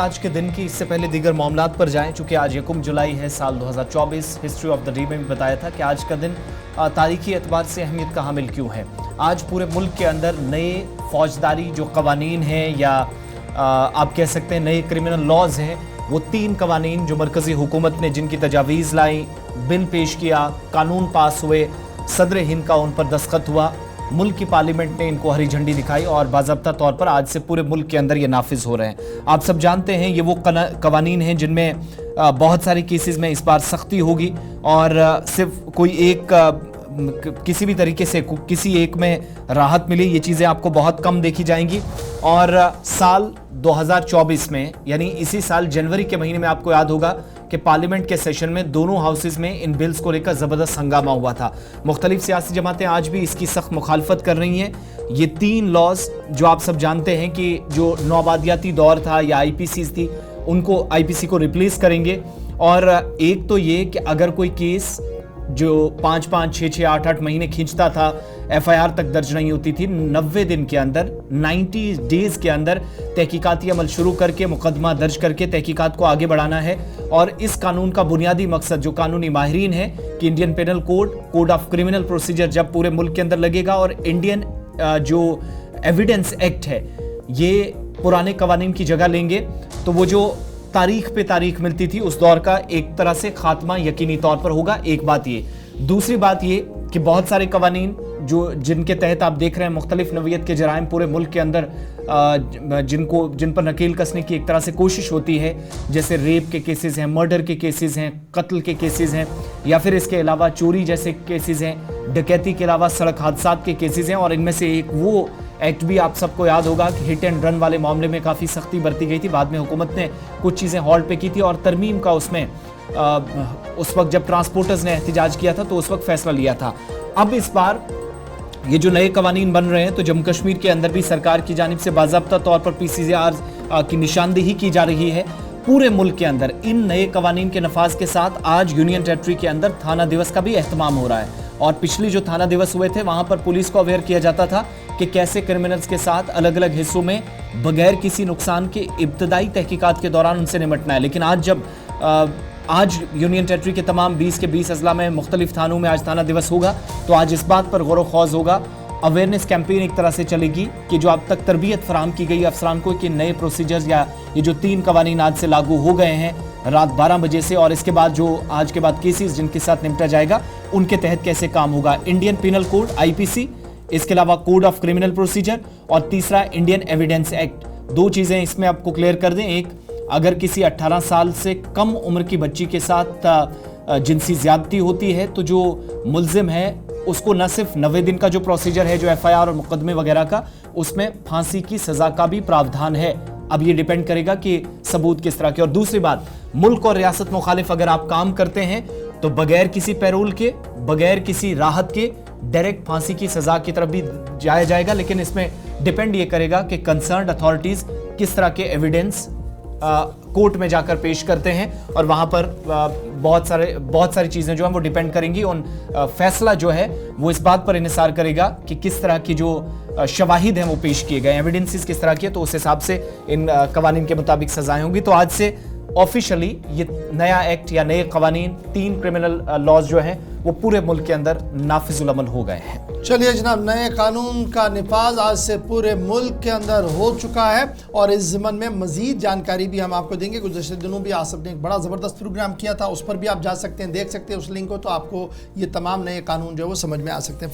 आज के दिन की इससे पहले दीगर मामलात पर जाएं, चूंकि आज 1 जुलाई है साल 2024। हिस्ट्री ऑफ द डे में भी बताया था कि आज का दिन तारीखी एतबार से अहमियत का हामिल क्यों है। आज पूरे मुल्क के अंदर नए फौजदारी जो कवानीन हैं या आप कह सकते हैं नए क्रिमिनल लॉज हैं, वो 3 कवानीन जो मरकज़ी हुकूमत ने जिनकी तजावीज़ लाई, बिल पेश किया, कानून पास हुए, सदर हिंद का उन पर दस्तखत हुआ, मुल्क की पार्लियामेंट ने इनको हरी झंडी दिखाई और बाज़ाब्ता तौर पर आज से पूरे मुल्क के अंदर ये नाफिज हो रहे हैं। आप सब जानते हैं ये वो कवानीन हैं जिनमें बहुत सारी केसेस में इस बार सख्ती होगी और सिर्फ कोई एक किसी भी तरीके से किसी एक में राहत मिली, ये चीज़ें आपको बहुत कम देखी जाएंगी। और साल 2024 में यानी इसी साल जनवरी के महीने में आपको याद होगा कि पार्लियामेंट के सेशन में दोनों हाउसेज में इन बिल्स को लेकर ज़बरदस्त हंगामा हुआ था। मुख्तलिफ सियासी जमातें आज भी इसकी सख्त मुखालफत कर रही हैं। ये 3 लॉज जो आप सब जानते हैं कि जो नौआबादियाती दौर था या IPCs थी, उनको IPC को रिप्लेस करेंगे। और एक तो ये कि अगर कोई केस जो 5-5, 6-6, 8-8 महीने खींचता था, FIR तक दर्ज नहीं होती थी, 90 दिन के अंदर 90 डेज के अंदर तहकीकाती अमल शुरू करके मुकदमा दर्ज करके तहकीकात को आगे बढ़ाना है। और इस कानून का बुनियादी मकसद जो कानूनी माहिरीन है कि Indian penal code of criminal procedure जब पूरे मुल्क के अंदर लगेगा और इंडियन जो एविडेंस एक्ट है ये पुराने कवानीन की जगह लेंगे, तो वो जो तारीख पे तारीख मिलती थी उस दौर का एक तरह से खात्मा यकीनी तौर पर होगा। एक बात ये। दूसरी बात ये कि बहुत सारे कवानीन जिनके तहत आप देख रहे हैं मुख्तलिफ नवीयत के जराइम पूरे मुल्क के अंदर जिन पर नकेल कसने की एक तरह से कोशिश होती है, जैसे रेप के केसेस हैं, मर्डर के केसेस हैं, कत्ल के केसेस हैं, या फिर इसके अलावा चोरी जैसे केसेस हैं, डकैती के अलावा सड़क हादसात के केसेस हैं। और इनमें से एक वो एक्ट भी आप सबको याद होगा कि हिट एंड रन वाले मामले में काफ़ी सख्ती बरती गई थी। बाद में हुकूमत ने कुछ चीज़ें हॉल्ट पे की थी और तरमीम का उसमें उस वक्त जब ट्रांसपोर्टर्स ने एहतजाज किया था तो उस वक्त फैसला लिया था। अब इस बार ये जो नए कवानीन बन रहे हैं तो जम्मू कश्मीर के अंदर भी सरकार की जानिब से बाज़ाब्ता तौर पर PCR की निशानदेही की जा रही है। पूरे मुल्क के अंदर इन नए कवानीन के नफाज के साथ आज यूनियन टेरिटरी के अंदर थाना दिवस का भी एहतमाम हो रहा है। और पिछली जो थाना दिवस हुए थे वहां पर पुलिस को अवेयर किया जाता था कि कैसे क्रिमिनल्स के साथ अलग अलग हिस्सों में बगैर किसी नुकसान के इब्तदाई तहकीकात के दौरान उनसे निपटना है। लेकिन आज यूनियन टेरिटरी के तमाम 20 के 20 अजला में मुख्तलिफ थानों में आज थाना दिवस होगा, तो आज इस बात पर गौर खौज होगा, अवेयरनेस कैंपेन एक तरह से चलेगी कि जो अब तक तरबियत फराहम की गई अफसरान को कि नए प्रोसीजर्स या ये जो 3 कवानीन आज से लागू हो गए हैं रात 12 बजे से, और इसके बाद जो आज के बाद केसेस जिनके साथ निपटा जाएगा उनके तहत कैसे काम होगा। इंडियन पेनल कोड IPC, इसके अलावा कोड ऑफ क्रिमिनल प्रोसीजर, और तीसरा इंडियन एविडेंस एक्ट। 2 चीज़ें इसमें आपको क्लियर कर दें। एक, अगर किसी 18 साल से कम उम्र की बच्ची के साथ जिनसी ज्यादती होती है तो जो मुल्जिम है उसको न सिर्फ 90 दिन का जो प्रोसीजर है जो FIR और मुकदमे वगैरह का, उसमें फांसी की सज़ा का भी प्रावधान है। अब ये डिपेंड करेगा कि सबूत किस तरह के। और दूसरी बात, मुल्क और रियासत मुखालिफ अगर आप काम करते हैं तो बगैर किसी पैरोल के, बगैर किसी राहत के डायरेक्ट फांसी की सज़ा की तरफ भी जाया जाएगा। लेकिन इसमें डिपेंड ये करेगा कि कंसर्न्ड अथॉरिटीज़ किस तरह के एविडेंस कोर्ट में जाकर पेश करते हैं, और वहाँ पर बहुत सारी चीज़ें जो हैं वो डिपेंड करेंगी उन फैसला जो है वो इस बात पर इन्हिसार करेगा कि किस तरह की जो शवाहिद हैं वो पेश किए गए, एविडेंसेस किस तरह की है, तो उस हिसाब से इन कवानीन के मुताबिक सजाएं होंगी। तो आज से ऑफिशियली ये नया एक्ट या नए कवानीन 3 क्रिमिनल लॉज जो हैं वो पूरे मुल्क के अंदर नाफिजुल अमल हो गए हैं। चलिए जनाब, नए कानून का निफाज आज से पूरे मुल्क के अंदर हो चुका है और इस ज़मन में मज़ीद जानकारी भी हम आपको देंगे। गुज़श्ते दिनों भी आसिफ ने एक बड़ा ज़बरदस्त प्रोग्राम किया था, उस पर भी आप जा सकते हैं, देख सकते हैं उस लिंक को, तो आपको ये तमाम नए कानून जो है वो समझ में आ सकते हैं।